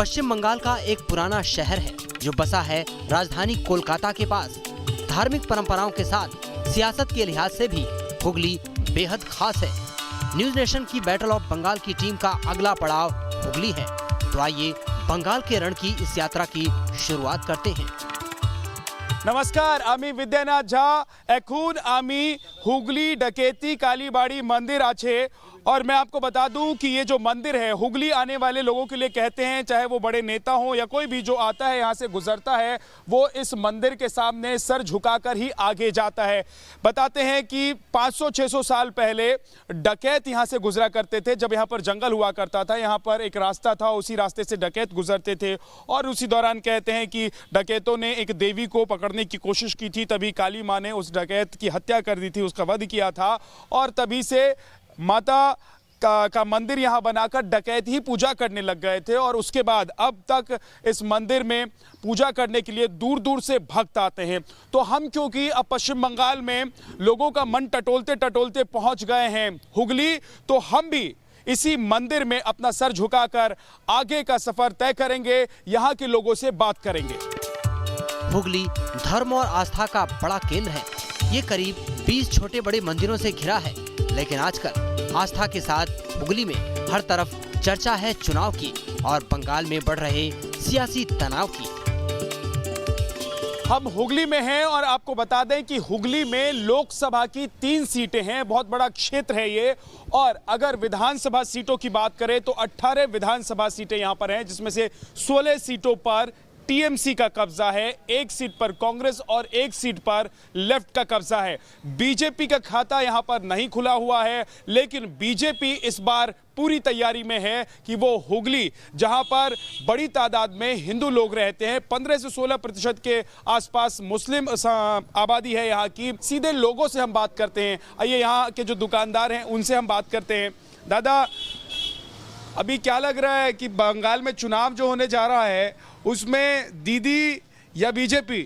पश्चिम बंगाल का एक पुराना शहर है जो बसा है राजधानी कोलकाता के पास। धार्मिक परंपराओं के साथ सियासत के लिहाज से भी हुगली बेहद खास है। न्यूज नेशन की बैटल ऑफ बंगाल की टीम का अगला पड़ाव हुगली है। तो आइए बंगाल के रण की इस यात्रा की शुरुआत करते हैं। नमस्कार, आमी विद्यानाथ झा एखुन आमी हुगली डकेती कालीबाड़ी मंदिर आछे। और मैं आपको बता दूं कि ये जो मंदिर है हुगली आने वाले लोगों के लिए कहते हैं, चाहे वो बड़े नेता हो या कोई भी जो आता है यहाँ से गुजरता है, वो इस मंदिर के सामने सर झुकाकर ही आगे जाता है। बताते हैं कि 500-600 साल पहले डकैत यहाँ से गुजरा करते थे। जब यहाँ पर जंगल हुआ करता था, यहाँ पर एक रास्ता था, उसी रास्ते से डकैत गुजरते थे। और उसी दौरान कहते हैं कि डकैतों ने एक देवी को पकड़ने की कोशिश की थी, तभी काली माँ ने उस डकैत की हत्या कर दी थी, उसका वध किया था। और तभी से माता का मंदिर यहाँ बनाकर डकैत ही पूजा करने लग गए थे। और उसके बाद अब तक इस मंदिर में पूजा करने के लिए दूर दूर से भक्त आते हैं। तो हम क्योंकि अब पश्चिम बंगाल में लोगों का मन टटोलते टटोलते पहुंच गए हैं हुगली, तो हम भी इसी मंदिर में अपना सर झुकाकर आगे का सफर तय करेंगे, यहाँ के लोगों से बात करेंगे। हुगली धर्म और आस्था का बड़ा केंद्र है। ये करीब 20 छोटे बड़े मंदिरों से घिरा है। लेकिन आजकल आस्था के साथ हुगली में हर तरफ चर्चा है चुनाव की और बंगाल में बढ़ रहे सियासी तनाव की। हम हुगली में हैं और आपको बता दें कि हुगली में लोकसभा की 3 सीटें हैं। बहुत बड़ा क्षेत्र है ये। और अगर विधानसभा सीटों की बात करें तो 18 विधानसभा सीटें यहाँ पर हैं, जिसमें से 16 सीटों पर टीएमसी का कब्जा है, 1 सीट पर कांग्रेस और 1 सीट पर लेफ्ट का कब्जा है। बीजेपी का खाता यहां पर नहीं खुला हुआ है, लेकिन बीजेपी इस बार पूरी तैयारी में है कि वो हुगली, जहां पर बड़ी तादाद में हिंदू लोग रहते हैं, 15 से 16% के आसपास मुस्लिम आबादी है यहाँ की। सीधे लोगों से हम बात करते हैं। आइए यहाँ के जो दुकानदार हैं उनसे हम बात करते हैं। दादा, अभी क्या लग रहा है कि बंगाल में चुनाव जो होने जा रहा है उसमें दीदी या बीजेपी?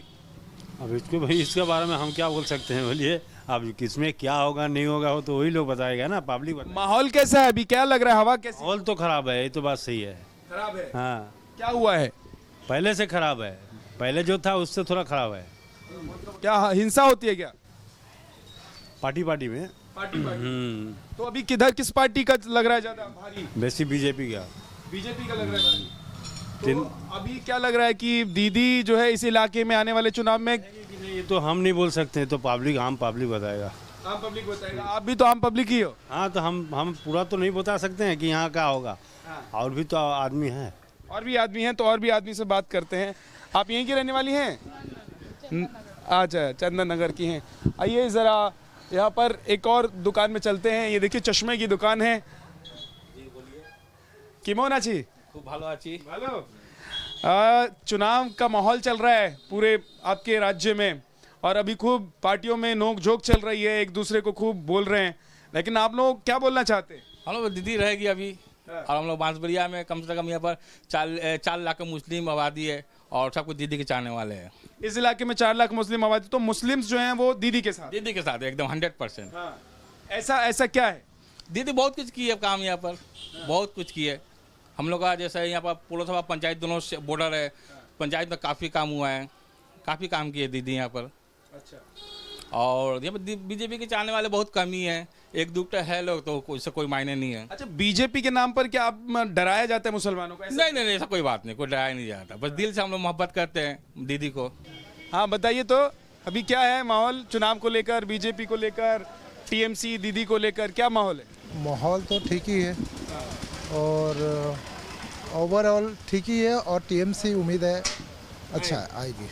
अब इसको भाई इसके बारे में हम क्या बोल सकते हैं, बोलिए। अब किसमें क्या होगा नहीं होगा वो तो वही लोग बताएगा ना, पब्लिक बताएगा। माहौल कैसा है अभी, क्या लग रहा है, हवा कैसी? माहौल तो खराब है, ये तो बात सही है। खराब है? हाँ। क्या हुआ है? पहले से खराब है, पहले जो था उससे थोड़ा खराब है। क्या हिंसा होती है क्या पार्टी में? पार्टी। तो अभी किधर किस पार्टी का लग रहा है ज्यादा भारी? वैसे बीजेपी का का लग रहा है भारी। तो अभी क्या लग रहा है कि दीदी जो है इस इलाके में आने वाले चुनाव में? ये तो हम नहीं बोल सकते, तो पब्लिक आम पब्लिक बताएगा। आम पब्लिक बताएगा। आप भी तो आम पब्लिक ही हो। हाँ, तो हम पूरा तो नहीं बता सकते हैं कि यहाँ क्या होगा। और भी तो आदमी हैं। और भी आदमी हैं, तो और भी आदमी से बात करते हैं। आप यहीं की रहने वाली हैं? अच्छा, चंदन नगर की हैं। आइए जरा यहाँ पर एक और दुकान में चलते हैं। ये देखिए चश्मे की दुकान है। किमोन आची? खूब भालो आची। भालो। चुनाव का माहौल चल रहा है पूरे आपके राज्य में, और अभी खूब पार्टियों में नोक झोंक चल रही है, एक दूसरे को खूब बोल रहे हैं। लेकिन आप लोग क्या बोलना चाहते हैं? हम लोग दीदी रहेगी अभी। और हम लोग बांसबरिया में कम से कम यहाँ पर 4 लाख मुस्लिम आबादी है और सब कुछ दीदी के चाहने वाले हैं। इस इलाके में 4 लाख मुस्लिम आबादी, तो मुस्लिम्स जो हैं वो दीदी के साथ एकदम 100%। ऐसा क्या है? दीदी बहुत कुछ की है काम यहाँ पर, बहुत कुछ की है। हम लोग का जैसे यहाँ पर पौरसभा पंचायत दोनों से बॉर्डर है, पंचायत में काफ़ी काम हुआ है, काफ़ी काम किए दीदी यहाँ पर। अच्छा। और यहाँ पर बीजेपी के चाहने वाले बहुत कम ही हैं, 1-2 है लोग, तो इससे कोई मायने नहीं है। अच्छा, बीजेपी के नाम पर क्या आप डराया जाता है मुसलमानों को? नहीं, ऐसा कोई बात नहीं, कोई डराया नहीं जाता। बस दिल से हम लोग मोहब्बत करते हैं दीदी को। हाँ, बताइए तो अभी क्या है माहौल चुनाव को लेकर, बीजेपी को लेकर, टीएमसी दीदी को लेकर, क्या माहौल है? माहौल तो ठीक ही है और ओवरऑल ठीक ही है, और टीएमसी उम्मीद है अच्छा आएगी।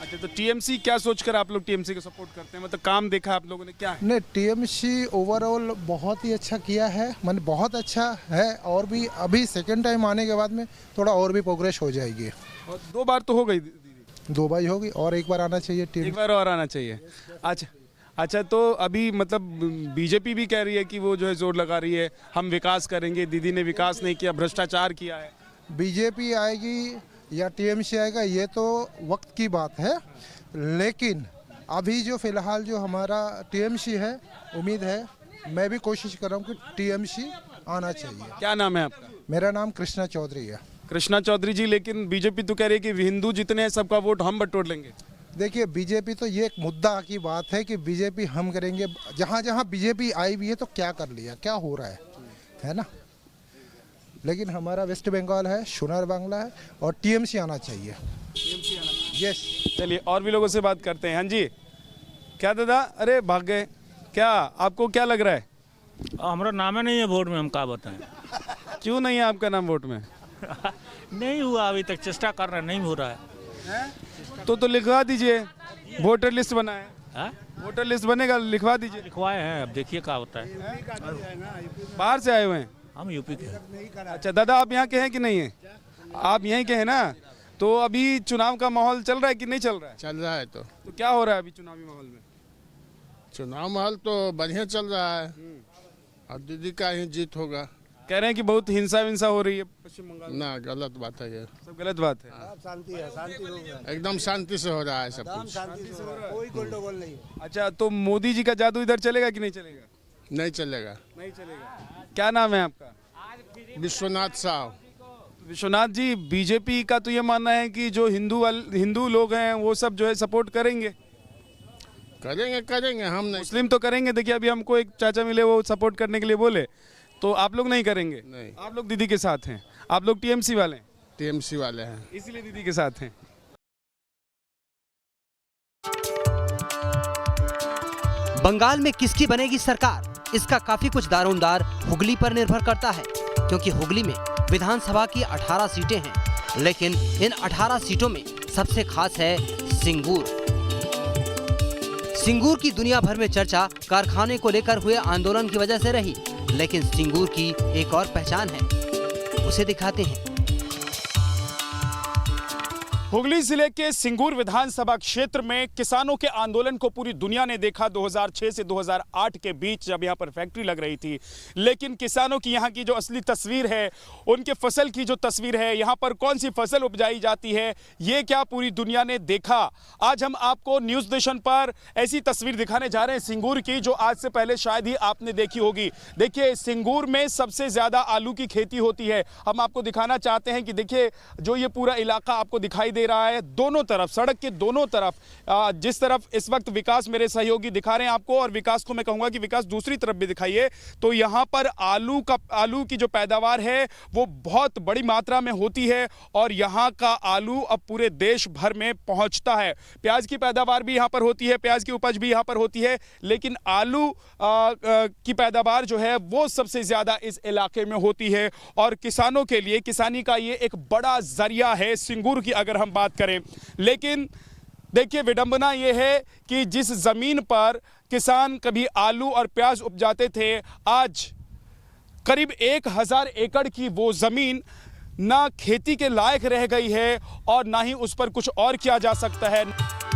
अच्छा, तो टीएमसी क्या सोचकर आप लोग टीएमसी को सपोर्ट करते हैं? मतलब काम देखा आप लोगों ने, क्या है? नहीं, टीएमसी ओवरऑल बहुत ही अच्छा किया है, मतलब बहुत अच्छा है। और भी अभी सेकंड टाइम आने के बाद में थोड़ा और भी प्रोग्रेस हो जाएगी। और 2 बार तो हो गई दीदी। 2 बार होगी और 1 बार आना चाहिए टीम। 1 बार और आना चाहिए। अच्छा, तो अभी मतलब बीजेपी भी कह रही है कि वो जो है जोर लगा रही है, हम विकास करेंगे। दीदी ने विकास नहीं किया, भ्रष्टाचार किया है। बीजेपी आएगी या टीएमसी आएगा ये तो वक्त की बात है, लेकिन अभी जो फिलहाल जो हमारा टीएमसी है, उम्मीद है, मैं भी कोशिश कर रहा हूँ कि टीएमसी आना चाहिए। क्या नाम है आपका? मेरा नाम कृष्णा चौधरी है। कृष्णा चौधरी जी, लेकिन बीजेपी तो कह रही है कि हिंदू जितने हैं सबका वोट हम बटोर लेंगे। देखिए बीजेपी तो ये एक मुद्दा की बात है कि बीजेपी हम करेंगे, जहाँ जहाँ बीजेपी आई भी है तो क्या कर लिया, क्या हो रहा है ना। लेकिन हमारा वेस्ट बंगाल है, सोनार बांग्ला है और टीएमसी आना चाहिए। यस। चलिए और भी लोगों से बात करते हैं। हाँ जी, क्या दादा, अरे भाग गए, क्या आपको क्या लग रहा है? हमारा नाम ही नहीं है वोट में, हम क्या बताएं। क्यों नहीं है आपका नाम वोट में? नहीं हुआ अभी तक, चेष्टा कर रहे हैं, नहीं हो रहा है। तो लिखवा दीजिए, वोटर लिस्ट बना है। हाँ? वोटर लिस्ट बनेगा, लिखवा दीजिए। लिखवाए हैं, अब देखिए क्या होता है। बाहर से आए हुए हैं? हम यूपी के हैं। अच्छा दादा, आप यहाँ के हैं कि नहीं है? आप यहीं के हैं ना? तो अभी चुनाव का माहौल चल रहा है कि नहीं चल रहा है? चल रहा है। तो क्या हो रहा है अभी चुनावी माहौल में? चुनाव माहौल तो बढ़िया चल रहा है और दीदी का ही जीत होगा। कह रहे हैं कि बहुत हिंसा विंसा हो रही है पश्चिम बंगाल में। ना, गलत बात है ये, सब गलत बात है। एकदम शांति से हो रहा है सब कुछ। कोई गंडगोल नहीं। अच्छा, तो मोदी जी का जादू इधर चलेगा कि नहीं चलेगा? नहीं चलेगा। नहीं चलेगा। क्या नाम है आपका? विश्वनाथ साहु। विश्वनाथ जी, बीजेपी का तो ये मानना है कि जो हिंदू लोग हैं वो सब जो है सपोर्ट करेंगे। करेंगे हम नहीं। मुस्लिम तो करेंगे। देखिए अभी हमको एक चाचा मिले, वो सपोर्ट करने के लिए बोले, तो आप लोग नहीं करेंगे? नहीं। आप लोग दीदी के साथ हैं, आप लोग टीएमसी वाले हैं? टीएमसी वाले हैं, इसीलिए दीदी के साथ हैं। बंगाल में किसकी बनेगी सरकार, इसका काफी कुछ दारोमदार हुगली पर निर्भर करता है, क्योंकि हुगली में विधानसभा की 18 सीटें हैं, लेकिन इन 18 सीटों में सबसे खास है सिंगूर। सिंगूर की दुनिया भर में चर्चा कारखाने को लेकर हुए आंदोलन की वजह से रही, लेकिन सिंगूर की एक और पहचान है, उसे दिखाते हैं। हुगली जिले के सिंगूर विधानसभा क्षेत्र में किसानों के आंदोलन को पूरी दुनिया ने देखा 2006 से 2008 के बीच, जब यहाँ पर फैक्ट्री लग रही थी। लेकिन किसानों की यहाँ की जो असली तस्वीर है, उनके फसल की जो तस्वीर है, यहाँ पर कौन सी फसल उपजाई जाती है, ये क्या पूरी दुनिया ने देखा। आज हम आपको न्यूज़ नेशन पर ऐसी तस्वीर दिखाने जा रहे हैं सिंगूर की, जो आज से पहले शायद ही आपने देखी होगी। देखिए, सिंगूर में सबसे ज़्यादा आलू की खेती होती है। हम आपको दिखाना चाहते हैं कि देखिए, जो ये पूरा इलाका आपको दिखाई दे रहा है, दोनों तरफ, सड़क के दोनों तरफ, जिस तरफ इस वक्त विकास मेरे सहयोगी दिखा रहे हैं आपको, और विकास को मैं कहूंगा कि विकास दूसरी तरफ भी दिखाइए, तो यहाँ पर आलू की जो पैदावार है वो बहुत बड़ी मात्रा में होती है, और यहाँ का आलू अब पूरे देश भर में पहुंचता है। प्याज की पैदावार भी यहाँ पर होती है, प्याज की उपज भी यहाँ पर होती है, लेकिन आलू की पैदावार जो है वो सबसे ज्यादा इस इलाके में होती है, और किसानों के लिए किसानी का ये एक बड़ा जरिया है सिंगूर की, अगर हम बात करें। लेकिन देखिए, विडंबना यह है कि जिस जमीन पर किसान कभी आलू और प्याज उपजाते थे, आज करीब 1000 एकड़ की वो जमीन ना खेती के लायक रह गई है, और ना ही उस पर कुछ और किया जा सकता है।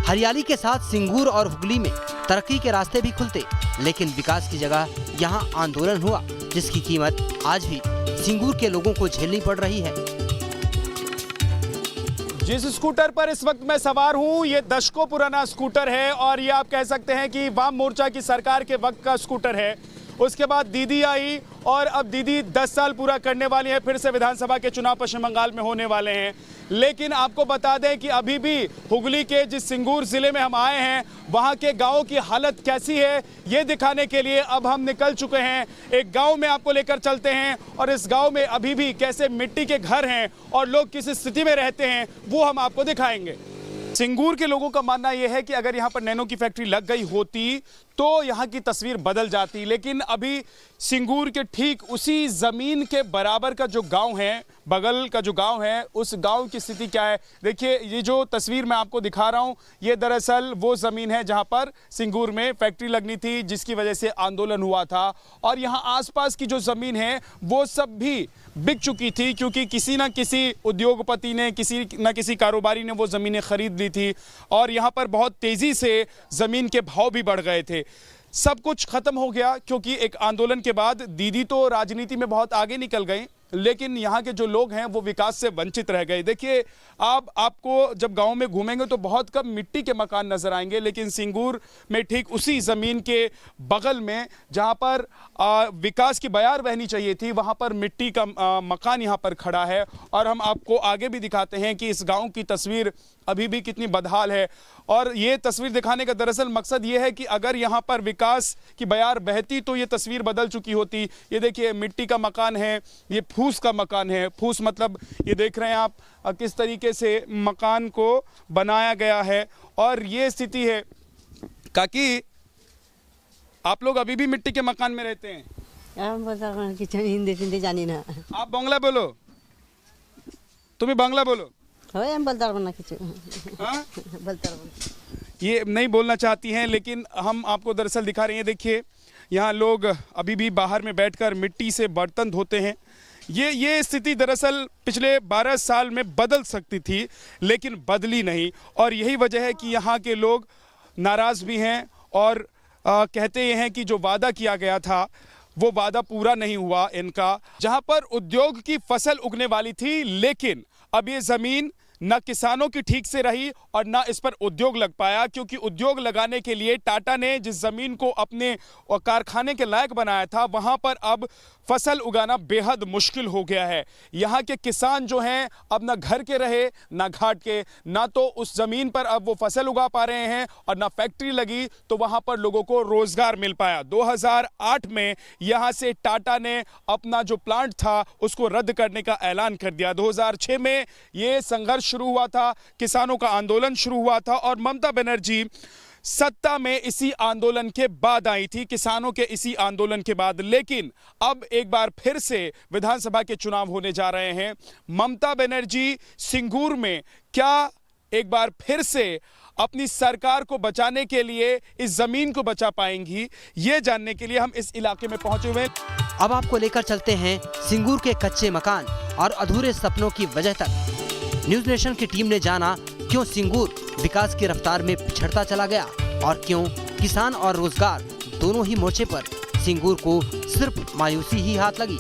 हरियाली के साथ सिंगूर और हुगली में तरक्की के रास्ते भी खुलते, लेकिन विकास की जगह यहाँ आंदोलन हुआ, जिसकी कीमत आज भी सिंगूर के लोगों को झेलनी पड़ रही है। जिस स्कूटर पर इस वक्त मैं सवार हूं, ये दशकों पुराना स्कूटर है, और ये आप कह सकते हैं कि वाम मोर्चा की सरकार के वक्त का स्कूटर है। उसके बाद दीदी आई, और अब दीदी 10 साल पूरा करने वाली है, फिर से विधानसभा के चुनाव पश्चिम बंगाल में होने वाले हैं। लेकिन आपको बता दें कि अभी भी हुगली के जिस सिंगूर जिले में हम आए हैं, वहां के गांव की हालत कैसी है, ये दिखाने के लिए अब हम निकल चुके हैं। एक गांव में आपको लेकर चलते हैं, और इस गांव में अभी भी कैसे मिट्टी के घर हैं और लोग किस स्थिति में रहते हैं, वो हम आपको दिखाएंगे। सिंगूर के लोगों का मानना यह है कि अगर यहाँ पर नैनो की फैक्ट्री लग गई होती तो यहाँ की तस्वीर बदल जाती, लेकिन अभी सिंगूर के ठीक उसी ज़मीन के बराबर का जो गांव है, बगल का जो गांव है, उस गांव की स्थिति क्या है। देखिए, ये जो तस्वीर मैं आपको दिखा रहा हूँ, ये दरअसल वो ज़मीन है जहाँ पर सिंगूर में फैक्ट्री लगनी थी, जिसकी वजह से आंदोलन हुआ था। और यहाँ आसपास की जो ज़मीन है वो सब भी बिक चुकी थी, क्योंकि किसी न किसी उद्योगपति ने, किसी न किसी कारोबारी ने वो ज़मीनें खरीद ली थी, और यहाँ पर बहुत तेज़ी से ज़मीन के भाव भी बढ़ गए थे। सब कुछ खत्म हो गया, क्योंकि एक आंदोलन के बाद दीदी तो राजनीति में बहुत आगे निकल गई, लेकिन यहाँ के जो लोग हैं वो विकास से वंचित रह गए। देखिए आपको जब गांव में घूमेंगे तो बहुत कम मिट्टी के मकान नजर आएंगे, लेकिन सिंगूर में ठीक उसी ज़मीन के बगल में जहाँ पर विकास की बयार बहनी चाहिए थी, वहाँ पर मिट्टी का मकान यहाँ पर खड़ा है। और हम आपको आगे भी दिखाते हैं कि इस गाँव की तस्वीर अभी भी कितनी बदहाल है। और ये तस्वीर दिखाने का दरअसल मकसद ये है कि अगर यहाँ पर विकास की बयार बहती तो ये तस्वीर बदल चुकी होती। ये देखिए मिट्टी का मकान है, ये फूस का मकान है। फूस मतलब ये देख रहे हैं आप किस तरीके से मकान को बनाया गया है। और ये स्थिति है काकी, आप लोग अभी भी मिट्टी के मकान में रहते हैं? हिंदी जानी ना। आप बांग्ला बोलो, तुम्हें बांग्ला बोलो। ये नहीं बोलना चाहती हैं, लेकिन हम आपको दरअसल दिखा रहे हैं। देखिए यहाँ लोग अभी भी बाहर में बैठकर मिट्टी से बर्तन धोते हैं। ये स्थिति दरअसल पिछले 12 साल में बदल सकती थी, लेकिन बदली नहीं। और यही वजह है कि यहाँ के लोग नाराज भी हैं और कहते हैं कि जो वादा किया गया था वो वादा पूरा नहीं हुआ इनका। जहाँ पर उद्योग की फसल उगने वाली थी, लेकिन अब ये ज़मीन न किसानों की ठीक से रही और न इस पर उद्योग लग पाया, क्योंकि उद्योग लगाने के लिए टाटा ने जिस ज़मीन को अपने कारखाने के लायक बनाया था, वहाँ पर अब फसल उगाना बेहद मुश्किल हो गया है। यहाँ के किसान जो हैं अब ना घर के रहे ना घाट के, ना तो उस ज़मीन पर अब वो फसल उगा पा रहे हैं और ना फैक्ट्री लगी तो वहाँ पर लोगों को रोज़गार मिल पाया। 2008 में यहाँ से टाटा ने अपना जो प्लांट था उसको रद्द करने का ऐलान कर दिया। 2006 में ये संघर्ष शुरू हुआ था, किसानों का आंदोलन शुरू हुआ था और ममता बनर्जी सत्ता में इसी आंदोलन के बाद आई थी, किसानों के इसी आंदोलन के बाद। लेकिन अब एक बार फिर से विधानसभा के चुनाव होने जा रहे हैं। ममता बनर्जी सिंगूर में क्या एक बार फिर से अपनी सरकार को बचाने के लिए इस जमीन को बचा पाएंगी, ये जानने के लिए हम इस इलाके में पहुंचे हुए हैं। अब आपको लेकर चलते हैं सिंगूर के कच्चे मकान और अधूरे सपनों की वजह तक। न्यूज नेशन की टीम ने जाना क्यों सिंगूर विकास की रफ्तार में पिछड़ता चला गया और क्यों किसान और रोजगार दोनों ही मोर्चे पर सिंगूर को सिर्फ मायूसी ही हाथ लगी।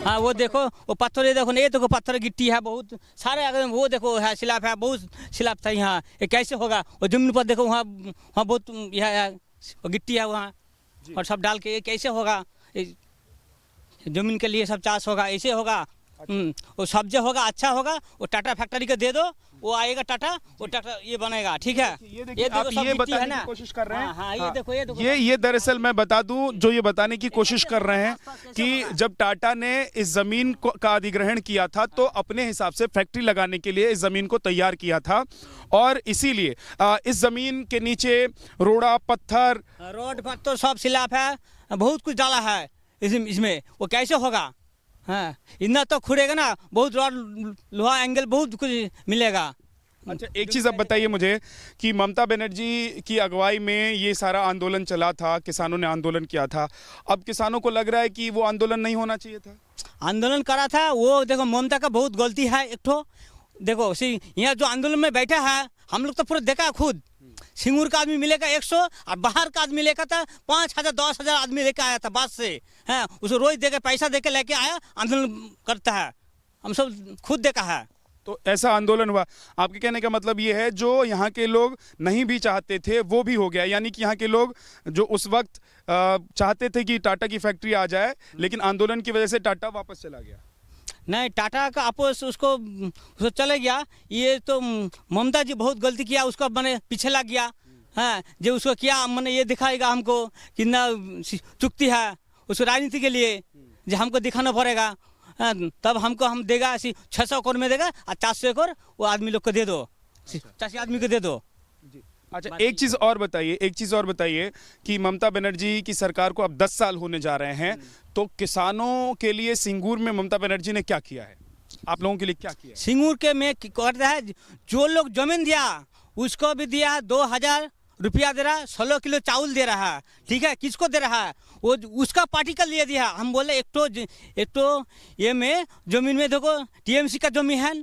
हाँ वो देखो, वो पत्थर ये देखो, नहीं देखो पत्थर गिट्टी है बहुत सारे, अगर वो देखो है सिलाप है, बहुत सिलाप था यहाँ। ये कैसे होगा? वो जमीन पर देखो वहाँ बहुत यह है गिट्टी है वहाँ, और सब डाल के ये कैसे होगा? जमीन के लिए सब चाष होगा, ऐसे होगा। वो सब्जी होगा, अच्छा होगा, वो टाटा फैक्ट्री को दे दो, वो आएगा टाटा, वो टाटा ये बनेगा। ठीक है, ये देखिए आप ये बताने की कोशिश कर रहे हैं। हाँ, ये देखो, ये देखो। ये दरअसल मैं बता दूं, जो ये बताने की कोशिश कर रहे हैं कि जब टाटा ने इस जमीन का अधिग्रहण किया था तो अपने हिसाब से फैक्ट्री लगाने के लिए इस जमीन को तैयार किया था, और इसीलिए इस जमीन के नीचे रोड़ा रोड पत्थर सब सिलाप है, बहुत कुछ डाला है इसमें। वो कैसे होगा? हाँ, इतना तो खुरेगा ना, बहुत रॉड लोहा एंगल बहुत कुछ मिलेगा। अच्छा, एक चीज़ अब बताइए मुझे कि ममता बनर्जी की अगुवाई में ये सारा आंदोलन चला था, किसानों ने आंदोलन किया था, अब किसानों को लग रहा है कि वो आंदोलन नहीं होना चाहिए था। आंदोलन करा था वो, देखो ममता का बहुत गलती है एक ठो। देखो यहाँ जो आंदोलन में बैठा है, हम लोग तो पूरा देखा खुद। सिंगूर का आदमी मिलेगा 100 और बाहर का आदमी लेकर था 5,000 10,000 आदमी लेकर आया था बस से। हैं, उसको रोज देके पैसा देके लेके आया, आंदोलन करता है, हम सब खुद देखा है। तो ऐसा आंदोलन हुआ। आपके कहने का मतलब ये है जो यहाँ के लोग नहीं भी चाहते थे वो भी हो गया, यानी कि यहाँ के लोग जो उस वक्त चाहते थे कि टाटा की फैक्ट्री आ जाए, लेकिन आंदोलन की वजह से टाटा वापस चला गया। नहीं, टाटा का आपस उसको चले गया। ये तो ममता जी बहुत गलती किया, उसका मैंने पीछे लग गया। हाँ, जो उसको किया मैंने ये दिखाएगा हमको कितना चुकती है उसको राजनीति के लिए, जो हमको दिखाना पड़ेगा। हाँ, तब हमको हम देगा 600 एकड़ में देगा और 400 एकड़ वो आदमी लोग को दे दो, 80 आदमी को दे दो। अच्छा, एक चीज़ और बताइए कि ममता बनर्जी की सरकार को अब 10 साल होने जा रहे हैं, तो किसानों के लिए सिंगूर में ममता बनर्जी ने क्या किया है, आप लोगों के लिए क्या किया है? सिंगूर के में करता है, जो लोग जमीन दिया उसको भी दिया, 2,000 रुपया दे रहा है, 16 किलो चावल दे रहा है। ठीक है, किसको दे रहा है? वो उसका पार्टी का लिए दिया। हम बोले एक तो ये में जमीन में देखो TMC का जमीन है,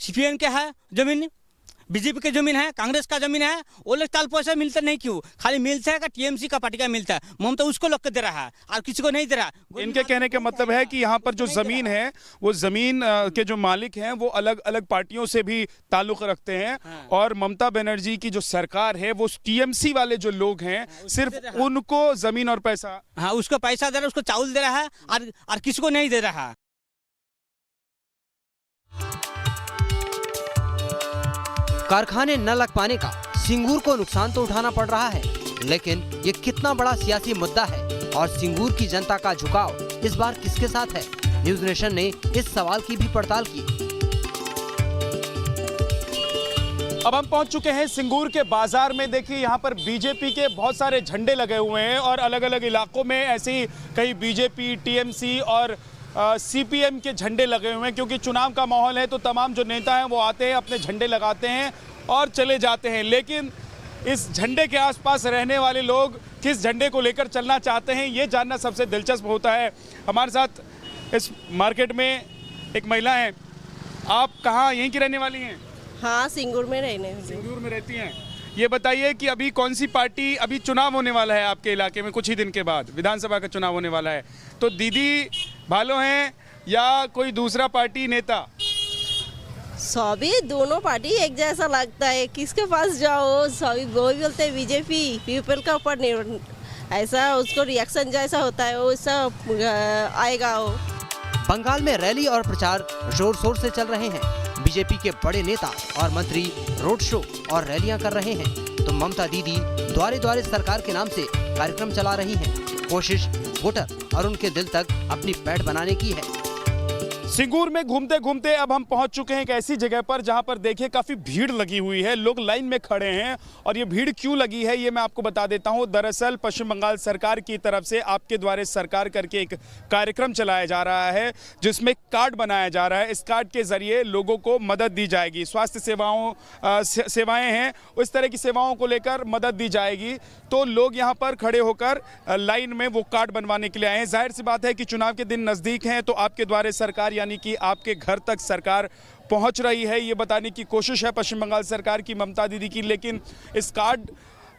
CPN का है जमीन, बीजेपी की जमीन है, कांग्रेस का जमीन है, वो लोग ताल पैसा मिलता नहीं, क्यों खाली मिलता है टीएमसी का पार्टी का मिलता है। ममता उसको लोग को दे रहा है और किसी को नहीं दे रहा। इनके कहने का मतलब है कि यहाँ पर जो जमीन है वो जमीन के जो मालिक हैं वो अलग अलग पार्टियों से भी ताल्लुक रखते हैं और ममता बनर्जी की जो सरकार है वो टीएमसी वाले जो लोग हैं सिर्फ उनको जमीन और पैसा, हाँ उसको पैसा दे रहा है, उसको चावल दे रहा है और किसी को नहीं दे रहा। कारखाने न लग पाने का सिंगूर को नुकसान तो उठाना पड़ रहा है, लेकिन ये कितना बड़ा सियासी मुद्दा है और सिंगूर की जनता का झुकाव इस बार किसके साथ है? न्यूज नेशन ने इस सवाल की भी पड़ताल की। अब हम पहुंच चुके हैं सिंगूर के बाजार में। देखिए यहाँ पर बीजेपी के बहुत सारे झंडे लगे हुए हैं और अलग अलग इलाकों में ऐसे ही कई बीजेपी, टीएमसी और सीपीएम के झंडे लगे हुए हैं, क्योंकि चुनाव का माहौल है तो तमाम जो नेता हैं वो आते हैं, अपने झंडे लगाते हैं और चले जाते हैं। लेकिन इस झंडे के आसपास रहने वाले लोग किस झंडे को लेकर चलना चाहते हैं ये जानना सबसे दिलचस्प होता है। हमारे साथ इस मार्केट में एक महिला है। आप कहाँ, यहीं की रहने वाली हैं? हाँ, सिंगूर में रहने। सिंगूर में रहती हैं। ये बताइए कि अभी कौन सी पार्टी, अभी चुनाव होने वाला है आपके इलाके में, कुछ ही दिन के बाद विधानसभा का चुनाव होने वाला है, तो दीदी भालो हैं या कोई दूसरा पार्टी नेता? सभी दोनों पार्टी एक जैसा लगता है, किसके पास जाओ सभी वो भी बोलते हैं बीजेपी, पीपल का ऊपर ऐसा उसको रिएक्शन जैसा होता है वो सब आएगा। वो बंगाल में रैली और प्रचार जोर शोर से चल रहे हैं। बीजेपी के बड़े नेता और मंत्री रोड शो और रैलियां कर रहे हैं, तो ममता दीदी द्वारे द्वारे सरकार के नाम से कार्यक्रम चला रही हैं। कोशिश वोटर और उनके दिल तक अपनी पैठ बनाने की है। सिंगूर में घूमते घूमते अब हम पहुंच चुके हैं एक ऐसी जगह पर जहां पर देखिए काफ़ी भीड़ लगी हुई है, लोग लाइन में खड़े हैं। और ये भीड़ क्यों लगी है ये मैं आपको बता देता हूं। दरअसल पश्चिम बंगाल सरकार की तरफ से आपके द्वारे सरकार करके एक कार्यक्रम चलाया जा रहा है जिसमें कार्ड बनाया जा रहा है। इस कार्ड के जरिए लोगों को मदद दी जाएगी, स्वास्थ्य सेवाएँ हैं उस तरह की सेवाओं को लेकर मदद दी जाएगी। तो लोग यहाँ पर खड़े होकर लाइन में वो कार्ड बनवाने के लिए आए हैं। जाहिर सी बात है कि चुनाव के दिन नज़दीक हैं तो आपके द्वारे सरकार यानी कि आपके घर तक सरकार पहुंच रही है, ये बताने की कोशिश है पश्चिम बंगाल सरकार की, ममता दीदी की। लेकिन इस कार्ड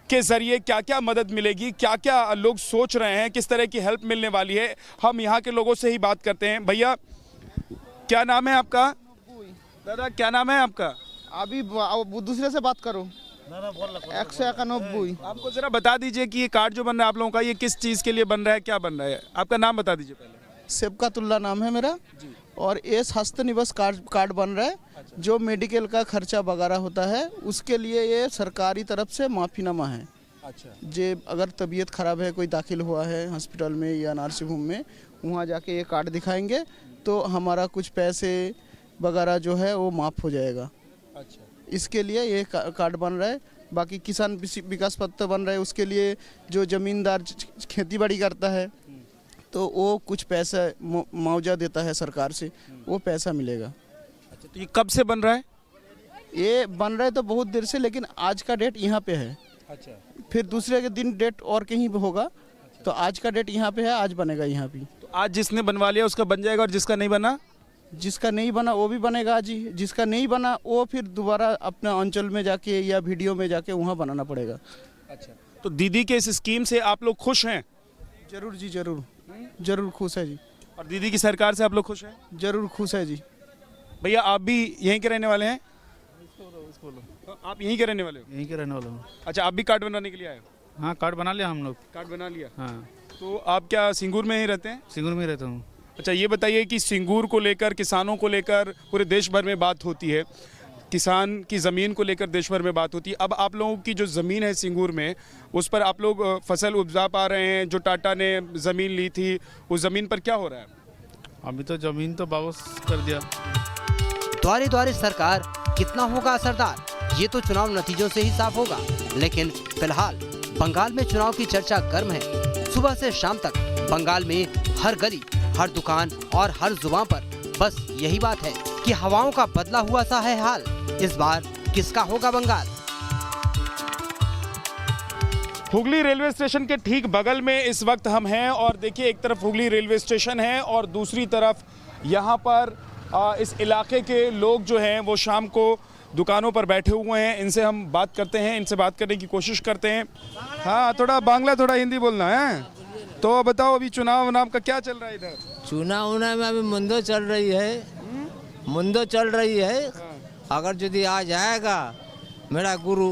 के जरिए क्या क्या मदद मिलेगी, क्या क्या लोग सोच रहे हैं, किस तरह की हेल्प मिलने वाली है, हम यहाँ के लोगों से ही बात करते हैं। भैया क्या नाम है आपका? दादा क्या नाम है आपका? अभी दूसरे से बात करो। 191। आपको जरा बता दीजिए कि ये कार्ड जो बन रहा है आप लोगों का, ये किस चीज़ के लिए बन रहा है, क्या बन रहा है? आपका नाम बता दीजिए पहले। सेबकातुल्ला नाम है मेरा और ये स्वास्थ्य निवास कार्ड बन रहा है। जो मेडिकल का खर्चा वगैरह होता है उसके लिए ये सरकारी तरफ से माफ़ीनामा है। अच्छा, जे अगर तबीयत खराब है, कोई दाखिल हुआ है हॉस्पिटल में या नर्सिंग होम में, वहाँ जाके ये कार्ड दिखाएंगे तो हमारा कुछ पैसे वगैरह जो है वो माफ़ हो जाएगा। अच्छा, इसके लिए ये कार्ड बन रहा है। बाकी किसान विकास पत्र बन रहा है, उसके लिए जो ज़मींदार खेती बाड़ी करता है तो वो कुछ पैसा मुआवजा देता है सरकार से, वो पैसा मिलेगा। अच्छा, तो ये कब से बन रहा है? ये बन रहा है तो बहुत देर से, लेकिन आज का डेट यहाँ पे है। अच्छा, फिर दूसरे के दिन डेट और कहीं पे होगा, तो आज का डेट यहाँ पे है, आज बनेगा यहाँ पे। तो आज जिसने बनवा लिया उसका बन जाएगा और जिसका नहीं बना? जिसका नहीं बना वो भी बनेगा आज ही। जिसका नहीं बना वो फिर दोबारा अपने अंचल में जाके या वीडियो में जाके वहाँ बनाना पड़ेगा। अच्छा, तो दीदी के इस स्कीम से आप लोग खुश हैं? जरूर जी, जरूर जरूर खुश है जी। और दीदी की सरकार से आप लोग खुश हैं? जरूर खुश है जी। भैया आप भी यहीं के रहने वाले हैं? आप यहीं के रहने वाले हो? यहीं के रहने वाला हूँ। अच्छा, आप भी कार्ड बनाने के लिए आए हो? हाँ, कार्ड बना लिया हम लोग। कार्ड बना लिया? हाँ। तो आप क्या सिंगूर में ही रहते हैं? सिंगूर में रहता हूँ। अच्छा, ये बताइए कि सिंगूर को लेकर, किसानों को लेकर पूरे देश भर में बात होती है, किसान की ज़मीन को लेकर देश भर में बात होती है। अब आप लोगों की जो ज़मीन है सिंगूर में, उस पर आप लोग फसल उपजा पा रहे हैं? जो टाटा ने ज़मीन ली थी उस ज़मीन पर क्या हो रहा है? अभी तो ज़मीन तो वापस कर दिया। द्वारे द्वारे सरकार कितना होगा असरदार, ये तो चुनाव नतीजों से ही साफ होगा। लेकिन फिलहाल बंगाल में चुनाव की चर्चा गर्म है। सुबह से शाम तक बंगाल में हर गली, हर दुकान और हर जुबान पर बस यही बात है कि हवाओं का बदला हुआ सा है हाल। इस बार किसका होगा बंगाल? हुगली रेलवे स्टेशन के ठीक बगल में इस वक्त हम हैं और देखिए एक तरफ हुगली रेलवे स्टेशन है और दूसरी तरफ यहाँ पर इस इलाके के लोग जो हैं वो शाम को दुकानों पर बैठे हुए हैं, इनसे हम बात करते हैं, इनसे बात करने की कोशिश करते हैं। हाँ, थोड़ा बांग्ला थोड़ा हिंदी बोलना है। तो बताओ अभी चुनाव नाम का क्या चल रहा है इधर? चुनाव में अभी मुंदो चल रही है, मुंदो चल रही है। अगर यदि आ जाएगा मेरा गुरु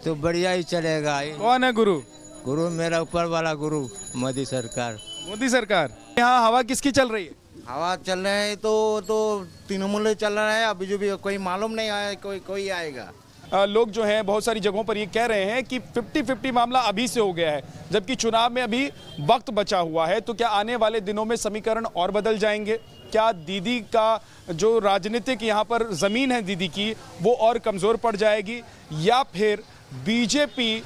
तो बढ़िया ही चलेगा। कौन है गुरु? गुरु मेरा ऊपर वाला गुरु मोदी सरकार। मोदी सरकार। यहाँ हवा किसकी चल रही है? हवा चल रहा है तो तृणमूल चल रहा है। अभी जो भी कोई मालूम नहीं आया, कोई आएगा। लोग जो हैं बहुत सारी जगहों पर ये कह रहे हैं कि 50-50 मामला अभी से हो गया है, जबकि चुनाव में अभी वक्त बचा हुआ है। तो क्या आने वाले दिनों में समीकरण और बदल जाएंगे? क्या दीदी का जो राजनीतिक यहाँ पर जमीन है दीदी की, वो और कमजोर पड़ जाएगी, या फिर बीजेपी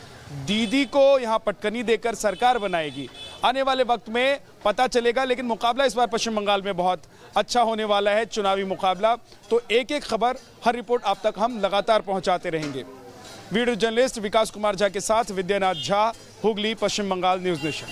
दीदी को यहाँ पटकनी देकर सरकार बनाएगी? आने वाले वक्त में पता चलेगा। लेकिन मुकाबला इस बार पश्चिम बंगाल में बहुत अच्छा होने वाला है, चुनावी मुकाबला। तो एक एक खबर, हर रिपोर्ट आप तक हम लगातार पहुंचाते रहेंगे। वीडियो जर्नलिस्ट विकास कुमार झा के साथ विद्यानाथ झा, हुगली, पश्चिम बंगाल, न्यूज़ नेशन।